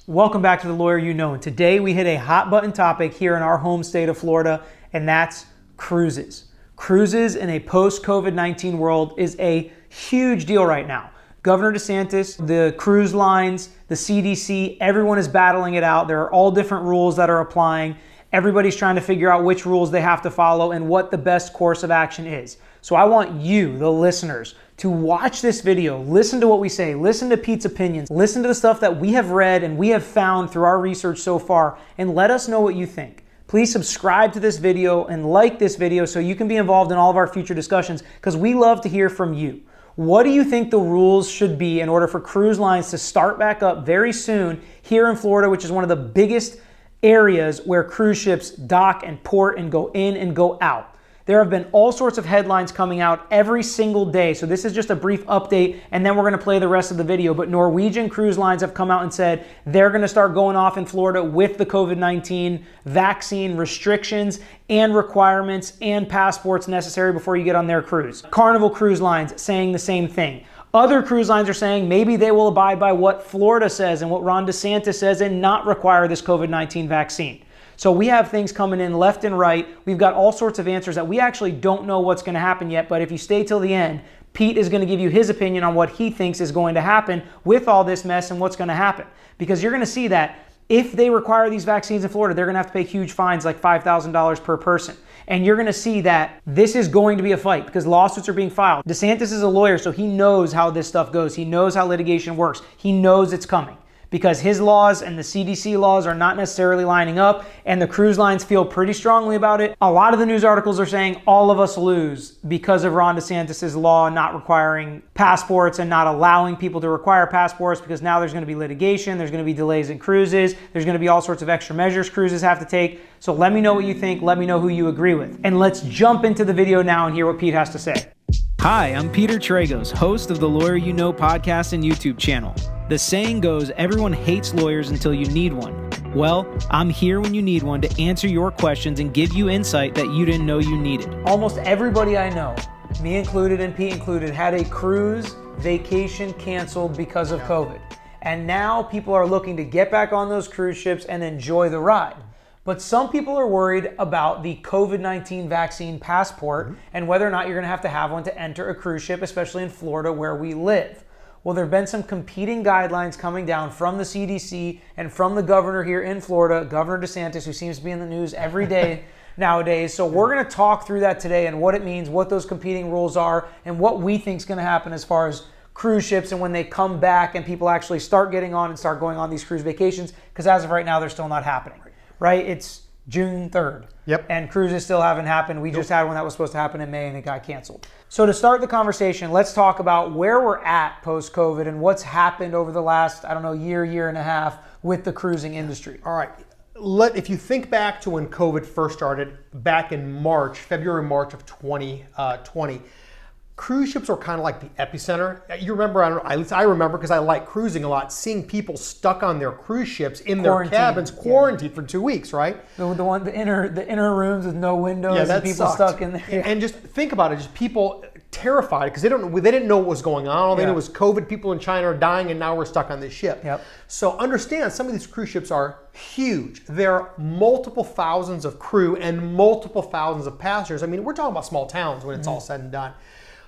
Welcome back to The Lawyer You Know, and today we hit a hot button topic here in our home state of Florida, and that's cruises. Cruises in a post-COVID-19 world is a huge deal right now. Governor DeSantis, the cruise lines, the CDC, everyone is battling it out. There are all different rules that are applying. Everybody's trying to figure out which rules they have to follow and what the best course of action is. So I want you, the listeners, to watch this video, listen to what we say, listen to Pete's opinions, listen to the stuff that we have read and we have found through our research so far, and let us know what you think. Please subscribe to this video and like this video so you can be involved in all of our future discussions, because we love to hear from you. What do you think the rules should be in order for cruise lines to start back up very soon here in Florida, which is one of the biggest areas where cruise ships dock and port and go in and go out? There have been all sorts of headlines coming out every single day. So this is just a brief update, and then we're going to play the rest of the video. But Norwegian Cruise Lines have come out and said they're going to start going off in Florida with the COVID-19 vaccine restrictions and requirements and passports necessary before you get on their cruise. Carnival Cruise Lines saying the same thing. Other cruise lines are saying maybe they will abide by what Florida says and what Ron DeSantis says and not require this COVID-19 vaccine. So we have things coming in left and right. We've got all sorts of answers that we actually don't know what's going to happen yet. But if you stay till the end, Pete is going to give you his opinion on what he thinks is going to happen with all this mess and what's going to happen. Because you're going to see that if they require these vaccines in Florida, they're going to have to pay huge fines, like $5,000 per person. And you're going to see that this is going to be a fight because lawsuits are being filed. DeSantis is a lawyer, so he knows how this stuff goes. He knows how litigation works. He knows it's coming, because his laws and the CDC laws are not necessarily lining up, and the cruise lines feel pretty strongly about it. A lot of the news articles are saying all of us lose because of Ron DeSantis' law not requiring passports and not allowing people to require passports, because now there's going to be litigation, there's going to be delays in cruises, there's going to be all sorts of extra measures cruises have to take. So let me know what you think, let me know who you agree with. And let's jump into the video now and hear what Pete has to say. Hi, I'm Peter Tragos, host of the Lawyer You Know podcast and YouTube channel. The saying goes, everyone hates lawyers until you need one. Well, I'm here when you need one to answer your questions and give you insight that you didn't know you needed. Almost everybody I know, me included and Pete included, had a cruise vacation canceled because of COVID. And now people are looking to get back on those cruise ships and enjoy the ride. But some people are worried about the COVID-19 vaccine passport and whether or not you're going to have one to enter a cruise ship, especially in Florida where we live. Well, there have been some competing guidelines coming down from the CDC and from the governor here in Florida, Governor DeSantis, who seems to be in the news every day nowadays. So we're going to talk through that today and what it means, what those competing rules are, and what we think is going to happen as far as cruise ships and when they come back and people actually start getting on and start going on these cruise vacations, because as of right now, they're still not happening, right? It's June 3rd. Yep. And cruises still haven't happened. We just had one that was supposed to happen in May and it got canceled. So to start the conversation, let's talk about where we're at post-COVID and what's happened over the last, year and a half with the cruising industry. All right. If you think back to when COVID first started back in February, March of 2020, cruise ships were kind of like the epicenter. You remember, at least I remember because I like cruising a lot, seeing people stuck on their cruise ships in their cabins, quarantined for 2 weeks, right? The inner rooms with no windows and people stuck in there. And just think about it, just people terrified because they didn't know what was going on. All they knew was COVID, people in China are dying, and now we're stuck on this ship. Yep. So understand, some of these cruise ships are huge. There are multiple thousands of crew and multiple thousands of passengers. I mean, we're talking about small towns when it's all said and done.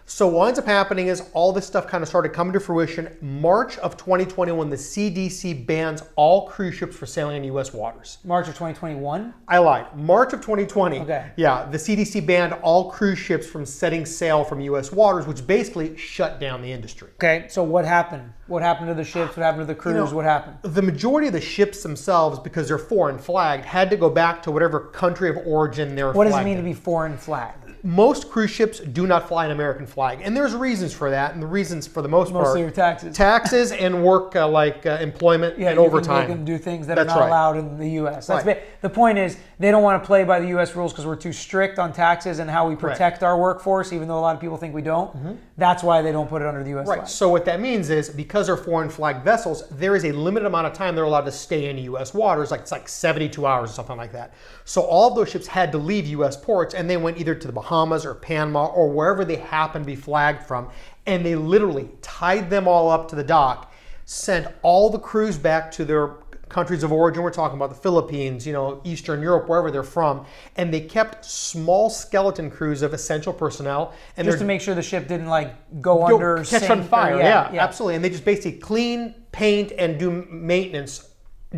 So what ends up happening is all this stuff kind of started coming to fruition March of 2020 when the CDC bans all cruise ships for sailing in U.S. waters. March of 2021? I lied. March of 2020. Okay. Yeah, the CDC banned all cruise ships from setting sail from U.S. waters, which basically shut down the industry. Okay, so what happened? What happened to the ships? What happened to the crews? What happened? The majority of the ships themselves, because they're foreign flagged, had to go back to whatever country of origin they were flagged. What does it mean to be foreign flagged? Most cruise ships do not fly an American flag, and there's reasons for that, and the reasons for the most part... Mostly your taxes. Taxes and work employment and overtime. You can make them do things that are not allowed in the U.S. The point is, they don't want to play by the U.S. rules because we're too strict on taxes and how we protect our workforce, even though a lot of people think we don't. That's why they don't put it under the U.S. flag. So what that means is, because they're foreign flag vessels, there is a limited amount of time they're allowed to stay in U.S. waters, it's like 72 hours or something like that. So all of those ships had to leave U.S. ports, and they went either to the Bahamas or Panama or wherever they happened to be flagged from, and they literally tied them all up to the dock, sent all the crews back to their countries of origin. We're talking about the Philippines, Eastern Europe, wherever they're from. And they kept small skeleton crews of essential personnel. And just to make sure the ship didn't go under, catch on fire. Yeah, Absolutely. And they just basically clean, paint, and do maintenance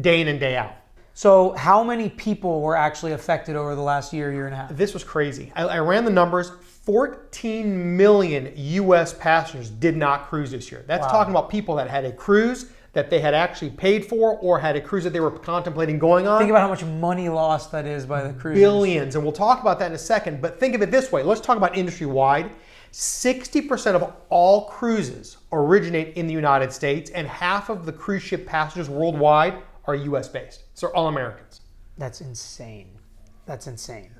day in and day out. So how many people were actually affected over the last year and a half? This was crazy. I ran the numbers. 14 million U.S. passengers did not cruise this year. That's talking about people that had a cruise that they had actually paid for or had a cruise that they were contemplating going on. Think about how much money lost that is by the cruise. Billions, and we'll talk about that in a second. But think of it this way. Let's talk about industry-wide. 60% of all cruises originate in the United States, and half of the cruise ship passengers worldwide are U.S.-based. So all Americans. That's insane. That's insane.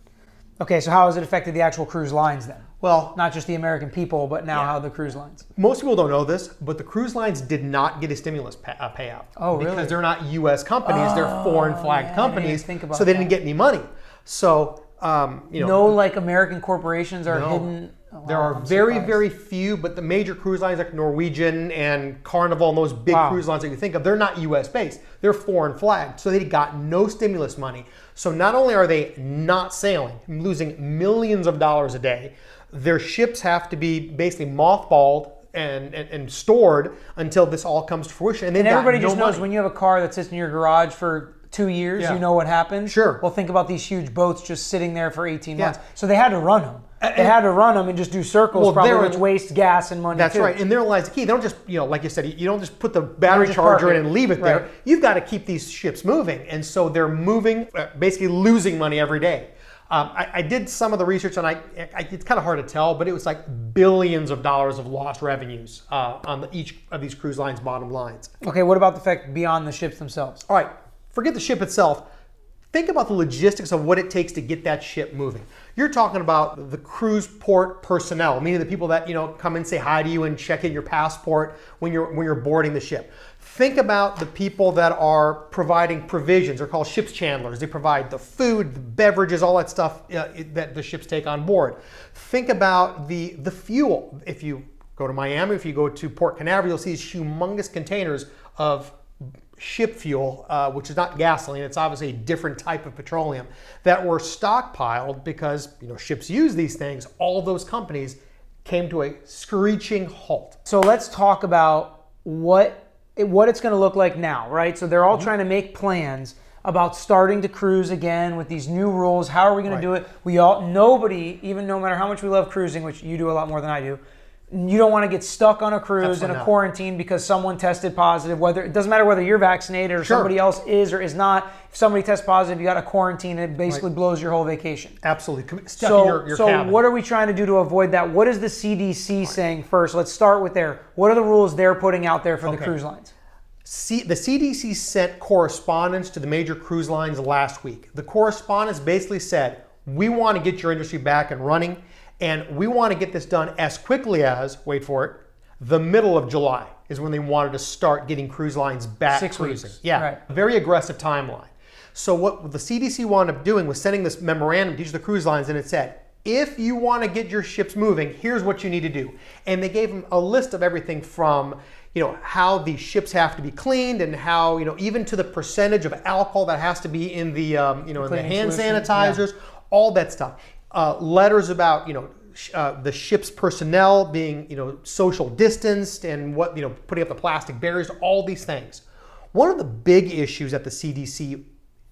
Okay, so how has it affected the actual cruise lines then? Well, not just the American people, but now how the cruise lines. Most people don't know this, but the cruise lines did not get a stimulus payout. Oh, really? Because they're not U.S. companies; they're foreign flagged companies, so they didn't get any money. So, no, American corporations are hidden. Wow, there are very few, but the major cruise lines like Norwegian and Carnival and those big cruise lines that you think of, they're not U.S. based. They're foreign flagged. So they got no stimulus money. So not only are they not sailing, losing millions of dollars a day, their ships have to be basically mothballed and stored until this all comes to fruition. And everybody just knows when you have a car that sits in your garage for 2 years, you know what happens? Sure. Well, think about these huge boats just sitting there for 18 months. So they had to run them. They had to run them and just do circles, which waste gas and money. That's too. right. And therein lies the key. They don't just, like you said, you don't just put the battery charger in and leave it there. You've got to keep these ships moving. And so they're moving, basically losing money every day. I did some of the research, and it's kind of hard to tell, but it was like billions of dollars of lost revenues on each of these cruise lines' bottom lines. Okay, what about the effect beyond the ships themselves? All right, forget the ship itself. Think about the logistics of what it takes to get that ship moving. You're talking about the cruise port personnel, meaning the people that come and say hi to you and check in your passport when you're boarding the ship. Think about the people that are providing provisions. They're called ship's chandlers. They provide the food, the beverages, all that stuff that the ships take on board. Think about the fuel. If you go to Miami, if you go to Port Canaveral, you'll see these humongous containers of ship fuel, which is not gasoline. It's obviously a different type of petroleum that were stockpiled because ships use these things. All those companies came to a screeching halt. So let's talk about what it's going to look like now, right? So they're all trying to make plans about starting to cruise again with these new rules. How are we going to do it? Nobody, even no matter how much we love cruising, which you do a lot more than I do, you don't want to get stuck on a cruise in a quarantine because someone tested positive. It doesn't matter whether you're vaccinated or somebody else is or is not. If somebody tests positive, you got to quarantine, and it basically blows your whole vacation. Absolutely. Stuck in your cabin. What are we trying to do to avoid that? What is the CDC saying first? Let's start with there. What are the rules they're putting out there for the cruise lines? The CDC sent correspondence to the major cruise lines last week. The correspondence basically said, we want to get your industry back and running. And we want to get this done as quickly as, wait for it, the middle of July is when they wanted to start getting cruise lines back 6 cruising. weeks. Yeah, right. Very aggressive timeline. So what the CDC wound up doing was sending this memorandum to each of the cruise lines, and it said, if you want to get your ships moving, here's what you need to do. And they gave them a list of everything from how the ships have to be cleaned and how, even to the percentage of alcohol that has to be in the, in the hand sanitizers, all that stuff. Letters about, the ship's personnel being, social distanced and putting up the plastic barriers, all these things. One of the big issues that the CDC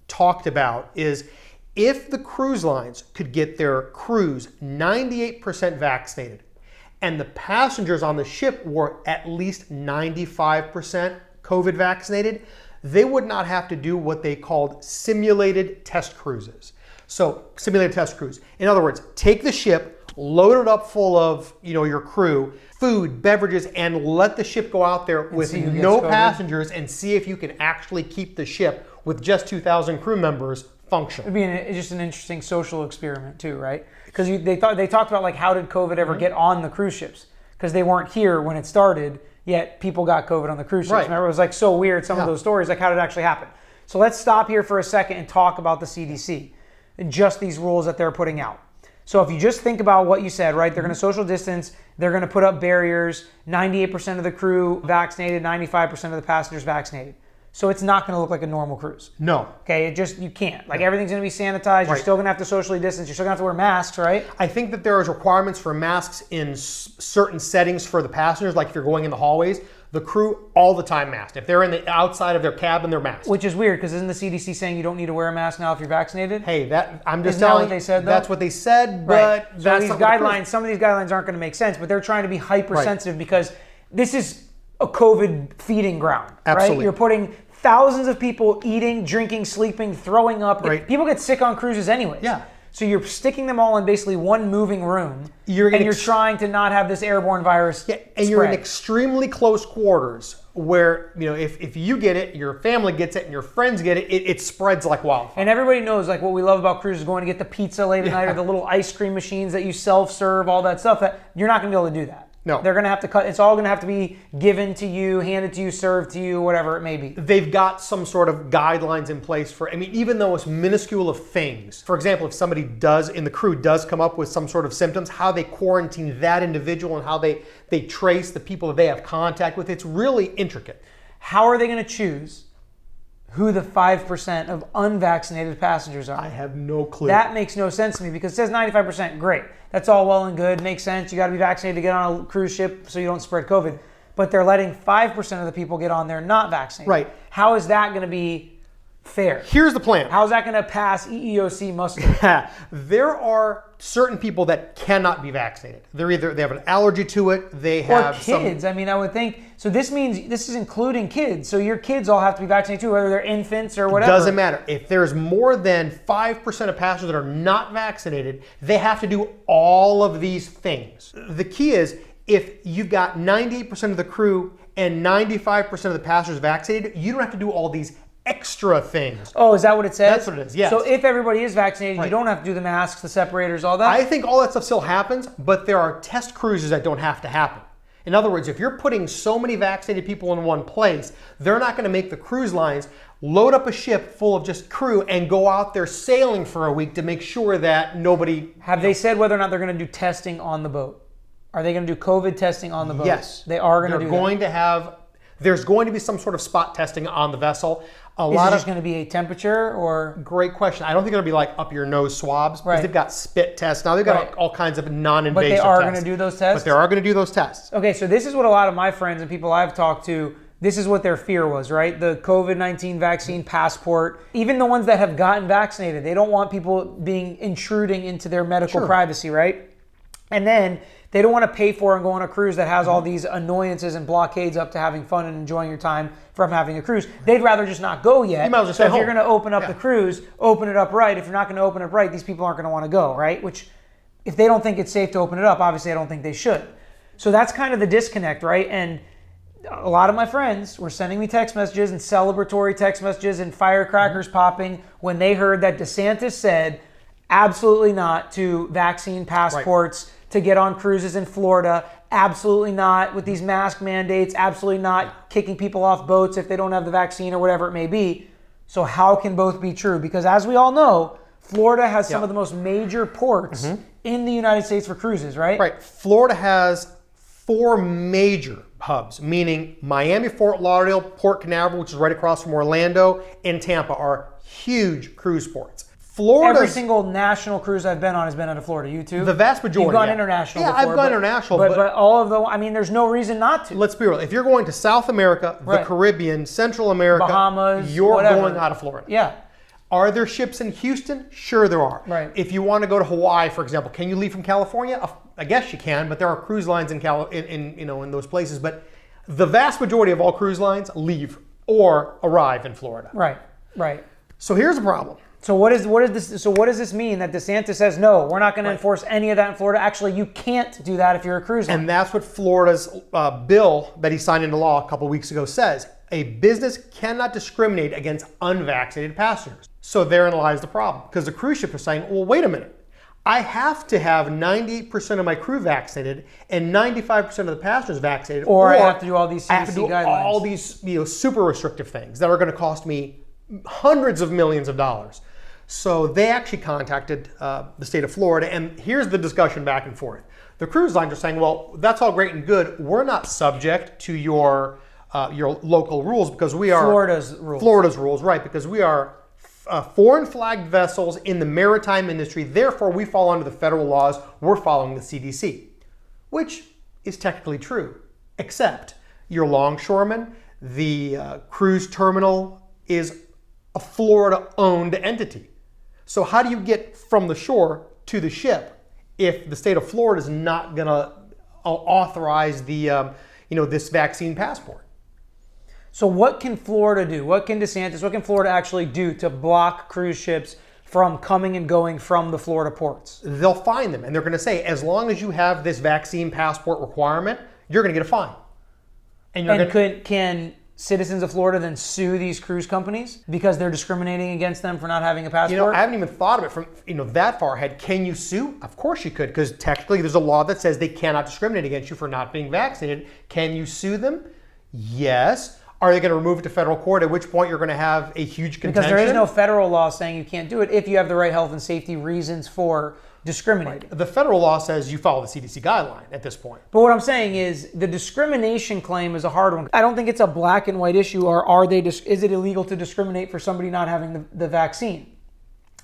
talked about is if the cruise lines could get their crews 98% vaccinated and the passengers on the ship were at least 95% COVID vaccinated, they would not have to do what they called simulated test cruises. So simulated test cruise. In other words, take the ship, load it up full of your crew, food, beverages, and let the ship go out there with no passengers and see if you can actually keep the ship with just 2,000 crew members functional. It'd be just an interesting social experiment too, right? Because they talked about how did COVID ever get on the cruise ships? Because they weren't here when it started, yet people got COVID on the cruise ships. Right. Remember, it was so weird, some of those stories, how did it actually happen? So let's stop here for a second and talk about the CDC and just these rules that they're putting out. So if you just think about what you said, right, they're going to social distance, they're going to put up barriers, 98% of the crew vaccinated, 95% of the passengers vaccinated. So it's not going to look like a normal cruise. No. Okay, you can't. Like everything's going to be sanitized. You're still going to have to socially distance. You're still going to have to wear masks, right? I think that there is requirements for masks in certain settings for the passengers, like if you're going in the hallways. The crew all the time masked. If they're in the outside of their cabin, they're masked. Which is weird because isn't the CDC saying you don't need to wear a mask now if you're vaccinated? Hey, I'm just Isn't that telling what they said, though? That's what they said, Right. but So that's these not what the guidelines, some of these guidelines aren't going to make sense, but they're trying to be hypersensitive because this is a COVID feeding ground. Absolutely. Right? You're putting thousands of people eating, drinking, sleeping, throwing up. Right. People get sick on cruises anyways. Yeah. So you're sticking them all in basically one moving room, and you're trying to not have this airborne virus and you're in extremely close quarters where, if you get it, your family gets it, and your friends get it, it spreads like wildfire. And everybody knows, like, what we love about cruises, going to get the pizza late at night or the little ice cream machines that you self-serve, all that stuff, that you're not going to be able to do that. No. They're going to have to cut. It's all going to have to be given to you, handed to you, served to you, whatever it may be. They've got some sort of guidelines in place for, even though it's minuscule of things. For example, if somebody in the crew does come up with some sort of symptoms, how they quarantine that individual and how they trace the people that they have contact with, it's really intricate. How are they going to choose who the 5% of unvaccinated passengers are? I have no clue. That makes no sense to me because it says 95%. Great. That's all well and good. Makes sense. You got to be vaccinated to get on a cruise ship so you don't spread COVID. But they're letting 5% of the people get on there not vaccinated. Right. How is that going to be fair? Here's the plan. How is that going to pass EEOC muster? There are certain people that cannot be vaccinated. They have an allergy to it. They have or kids. I would think. So this means this is including kids. So your kids all have to be vaccinated too, whether they're infants or whatever. Doesn't matter. If there's more than 5% of passengers that are not vaccinated, they have to do all of these things. The key is if you've got 98% of the crew and 95% of the passengers vaccinated, you don't have to do all these extra things. Oh, is that what it says? That's what it is, yes. So if everybody is vaccinated, you don't have to do the masks, the separators, all that? I think all that stuff still happens, but there are test cruises that don't have to happen. In other words, if you're putting so many vaccinated people in one place, they're not going to make the cruise lines load up a ship full of just crew and go out there sailing for a week to make sure that nobody... Have they said whether or not they're going to do testing on the boat? Are they going to do COVID testing on the boat? Yes. They are going to do They're going to have... There's going to be some sort of spot testing on the vessel. Is it just going to be a temperature or? Great question. I don't think it'll be like up your nose swabs because they've got spit tests. Now they've got all kinds of non-invasive tests. But they are going to do those tests? But they are going to do those tests. Okay, so this is what a lot of my friends and people I've talked to, this is what their fear was, right? The COVID-19 vaccine passport. Even the ones that have gotten vaccinated, they don't want people intruding into their medical privacy, right? And then they don't want to pay for and go on a cruise that has all these annoyances and blockades up to having fun and enjoying your time from having a cruise. They'd rather just not go yet. You might as well so stay if home. you're going to open up the cruise, open it up right. If you're not going to open it up right, these people aren't going to want to go, right? Which, if they don't think it's safe to open it up, obviously I don't think they should. So that's kind of the disconnect, right? And a lot of my friends were sending me text messages and celebratory text messages and firecrackers popping when they heard that DeSantis said absolutely not to vaccine passports to get on cruises in Florida, absolutely not with these mask mandates, absolutely not kicking people off boats if they don't have the vaccine or whatever it may be. So how can both be true? Because as we all know, Florida has some of the most major ports in the United States for cruises, right? Right. Florida has 4 major hubs, meaning Miami, Fort Lauderdale, Port Canaveral, which is right across from Orlando, and Tampa are huge cruise ports. Every single national cruise I've been on has been out of Florida. You too? The vast majority. You've gone international before. I've gone international. But all of them, there's no reason not to. Let's be real. If you're going to South America, the Caribbean, Central America, Bahamas, you're whatever. going out of Florida. Yeah. Are there ships in Houston? Sure there are. Right. If you want to go to Hawaii, for example, can you leave from California? I guess you can, but there are cruise lines in those places. But the vast majority of all cruise lines leave or arrive in Florida. Right. So here's the problem. So what does this mean that DeSantis says, no, we're not going to enforce any of that in Florida? Actually, you can't do that if you're a cruise line. And that's what Florida's bill that he signed into law a couple weeks ago says. A business cannot discriminate against unvaccinated passengers. So therein lies the problem. Because the cruise ships are saying, well, wait a minute. I have to have 98% of my crew vaccinated and 95% of the passengers vaccinated. Or I have to do all these CDC I have to do guidelines. all these super restrictive things that are going to cost me hundreds of millions of dollars. So they actually contacted the state of Florida, and here's the discussion back and forth. The cruise lines are saying, well, that's all great and good. We're not subject to your your local rules, because we are Florida's rules, right? Because we are foreign flagged vessels in the maritime industry. Therefore, we fall under the federal laws. We're following the CDC, which is technically true, except your longshoremen, the cruise terminal is a Florida-owned entity. So how do you get from the shore to the ship if the state of Florida is not going to authorize the this vaccine passport? So what can Florida do? What can DeSantis, what can Florida actually do to block cruise ships from coming and going from the Florida ports? They'll fine them, and they're going to say, as long as you have this vaccine passport requirement, you're going to get a fine. Can citizens of Florida then sue these cruise companies because they're discriminating against them for not having a passport? I haven't even thought of it from that far ahead. Can you sue? Of course you could, because technically there's a law that says they cannot discriminate against you for not being vaccinated. Can you sue them? Yes. Are they going to remove it to federal court, at which point you're going to have a huge contention? Because there is no federal law saying you can't do it if you have the right health and safety reasons for discriminating. Right. The federal law says you follow the CDC guideline at this point. But what I'm saying is the discrimination claim is a hard one. I don't think it's a black and white issue, or is it illegal to discriminate for somebody not having the vaccine?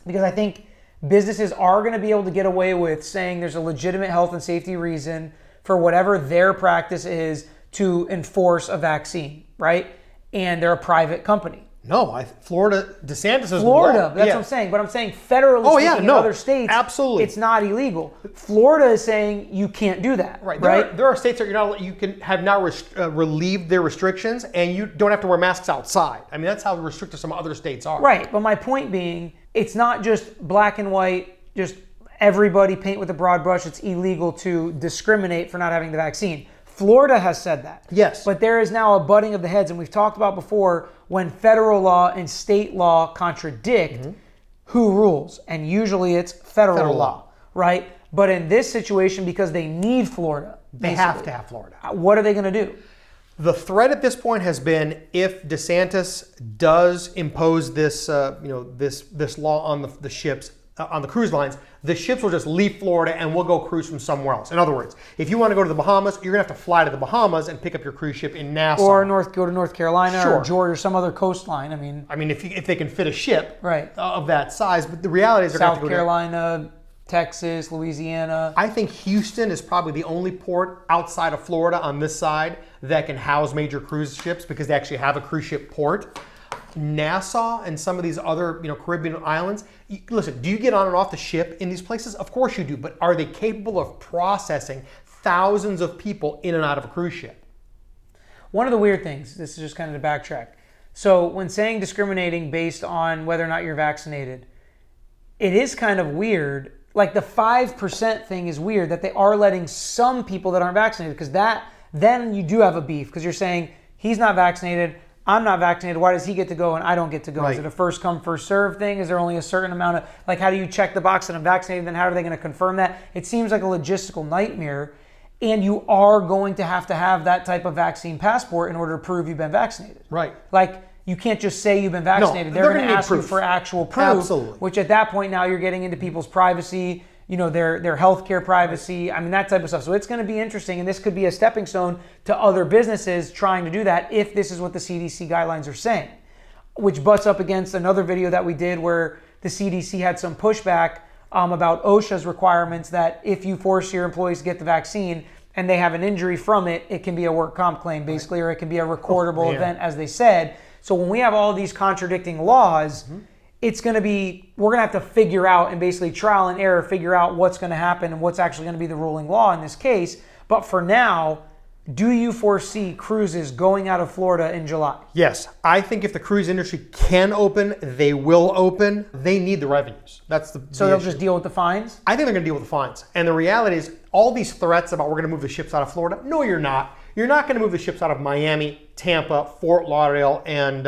Because I think businesses are going to be able to get away with saying there's a legitimate health and safety reason for whatever their practice is to enforce a vaccine, right? And they're a private company. No, Florida, DeSantis is Florida, that's what I'm saying. But I'm saying federally speaking, in other states, absolutely, it's not illegal. Florida is saying you can't do that. Right. Right. There are states that you can have now relieved their restrictions, and you don't have to wear masks outside. I mean, that's how restrictive some other states are. Right. But my point being, it's not just black and white, just everybody paint with a broad brush. It's illegal to discriminate for not having the vaccine. Florida has said that. Yes. But there is now a butting of the heads, and we've talked about before, when federal law and state law contradict, who rules? And usually it's federal law, right? But in this situation, because they need Florida, they have to have Florida. What are they going to do? The threat at this point has been, if DeSantis does impose this, this law on the ships, on the cruise lines, the ships will just leave Florida and we'll go cruise from somewhere else. In other words, if you want to go to the Bahamas, you're going to have to fly to the Bahamas and pick up your cruise ship in Nassau. Or go to North Carolina Sure. or Georgia or some other coastline. I mean, if they can fit a ship right. of that size. But the reality is they're going to have to go Carolina, Texas, Louisiana. I think Houston is probably the only port outside of Florida on this side that can house major cruise ships, because they actually have a cruise ship port. Nassau and some of these other Caribbean islands. Listen, do you get on and off the ship in these places? Of course you do, but are they capable of processing thousands of people in and out of a cruise ship? One of the weird things, this is just kind of to backtrack. So when saying discriminating based on whether or not you're vaccinated, it is kind of weird. Like the 5% thing is weird, that they are letting some people that aren't vaccinated, because then you do have a beef, because you're saying he's not vaccinated, I'm not vaccinated, why does he get to go and I don't get to go? Right. Is it a first come, first serve thing? Is there only a certain amount of, how do you check the box that I'm vaccinated? Then how are they going to confirm that? It seems like a logistical nightmare, and you are going to have that type of vaccine passport in order to prove you've been vaccinated. Right. You can't just say you've been vaccinated. No, they're going to ask you for actual proof. Absolutely. Which at that point now you're getting into people's privacy, their healthcare privacy, that type of stuff. So it's going to be interesting, and this could be a stepping stone to other businesses trying to do that if this is what the CDC guidelines are saying, which butts up against another video that we did where the CDC had some pushback about OSHA's requirements that if you force your employees to get the vaccine and they have an injury from it, it can be a work comp claim basically, or it can be a recordable event, as they said. So when we have all these contradicting laws, we're going to have to figure out, and basically trial and error, figure out what's going to happen and what's actually going to be the ruling law in this case. But for now, do you foresee cruises going out of Florida in July? Yes. I think if the cruise industry can open, they will open. They need the revenues. So they'll just deal with the fines? I think they're going to deal with the fines. And the reality is, all these threats about we're going to move the ships out of Florida, no, you're not. You're not going to move the ships out of Miami, Tampa, Fort Lauderdale, and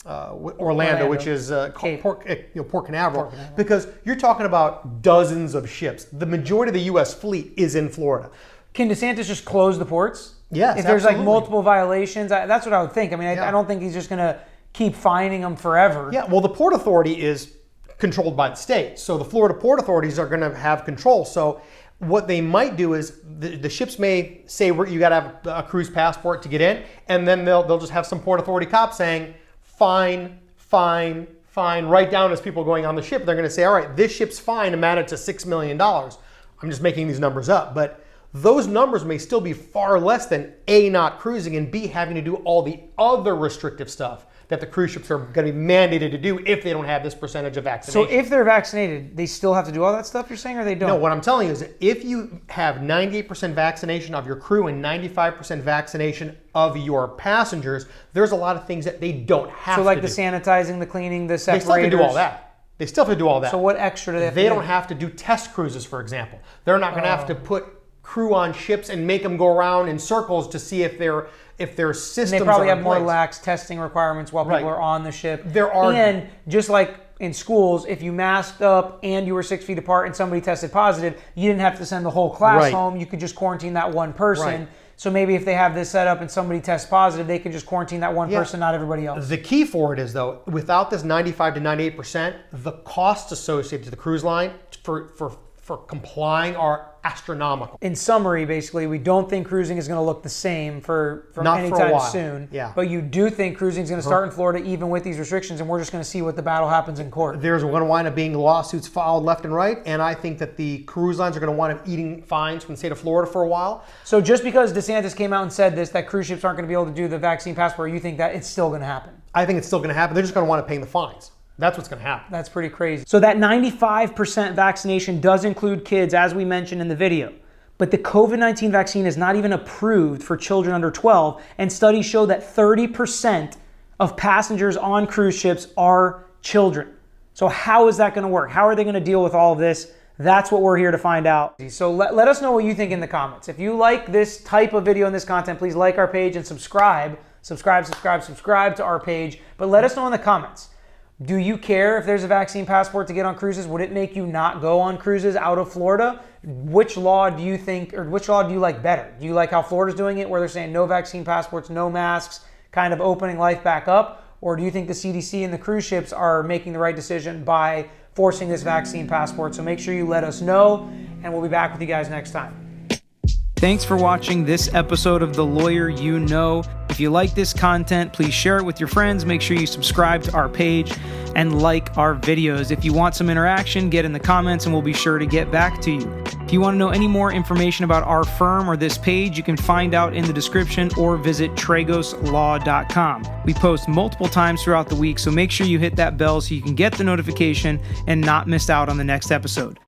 Orlando, which is Port Canaveral, because you're talking about dozens of ships. The majority of the U.S. fleet is in Florida. Can DeSantis just close the ports? Yes, if there's multiple violations, that's what I would think. I don't think he's just going to keep fining them forever. Yeah, well, the Port Authority is controlled by the state, so the Florida Port Authorities are going to have control. So What they might do is the ships may say you got to have a cruise passport to get in, and then they'll just have some Port Authority cop saying, fine, fine, fine, right down as people going on the ship. They're going to say, all right, this ship's fine amounted to $6 million. I'm just making these numbers up, but those numbers may still be far less than A, not cruising, and B, having to do all the other restrictive stuff that the cruise ships are going to be mandated to do if they don't have this percentage of vaccination. So if they're vaccinated, they still have to do all that stuff you're saying, or they don't? No, what I'm telling you is that if you have 98% vaccination of your crew and 95% vaccination of your passengers, there's a lot of things that they don't have to do. So like the sanitizing, the cleaning, the separators? They still have to do all that. They still have to do all that. So what extra do they have to do? They don't have to do test cruises, for example. They're not going to have to put crew on ships and make them go around in circles to see if their systems are in place. And they probably have more lax testing requirements while people are on the ship. And just like in schools, if you masked up and you were 6 feet apart and somebody tested positive, you didn't have to send the whole class home. You could just quarantine that one person. Right. So maybe if they have this set up and somebody tests positive, they can just quarantine that one person, not everybody else. The key for it is, though, without this 95 to 98%, the costs associated to the cruise line for complying are astronomical. In summary, basically, we don't think cruising is going to look the same for anytime soon. Yeah. But you do think cruising is going to start in Florida even with these restrictions, and we're just going to see what the battle happens in court. There's going to wind up being lawsuits filed left and right, and I think that the cruise lines are going to wind up eating fines from the state of Florida for a while. So just because DeSantis came out and said this, that cruise ships aren't going to be able to do the vaccine passport, you think that it's still going to happen? I think it's still going to happen. They're just going to wind up paying the fines. That's what's going to happen. That's pretty crazy. So that 95% vaccination does include kids, as we mentioned in the video. But the COVID-19 vaccine is not even approved for children under 12, and studies show that 30% of passengers on cruise ships are children. So how is that going to work? How are they going to deal with all of this? That's what we're here to find out. So let us know what you think in the comments. If you like this type of video and this content, please like our page and subscribe to our page. But let us know in the comments. Do you care if there's a vaccine passport to get on cruises? Would it make you not go on cruises out of Florida? Which law do you think, or which law do you like better? Do you like how Florida's doing it, where they're saying no vaccine passports, no masks, kind of opening life back up? Or do you think the CDC and the cruise ships are making the right decision by forcing this vaccine passport? So make sure you let us know, and we'll be back with you guys next time. Thanks for watching this episode of The Lawyer You Know. If you like this content, please share it with your friends. Make sure you subscribe to our page and like our videos. If you want some interaction, get in the comments and we'll be sure to get back to you. If you want to know any more information about our firm or this page, you can find out in the description or visit tragoslaw.com. We post multiple times throughout the week, so make sure you hit that bell so you can get the notification and not miss out on the next episode.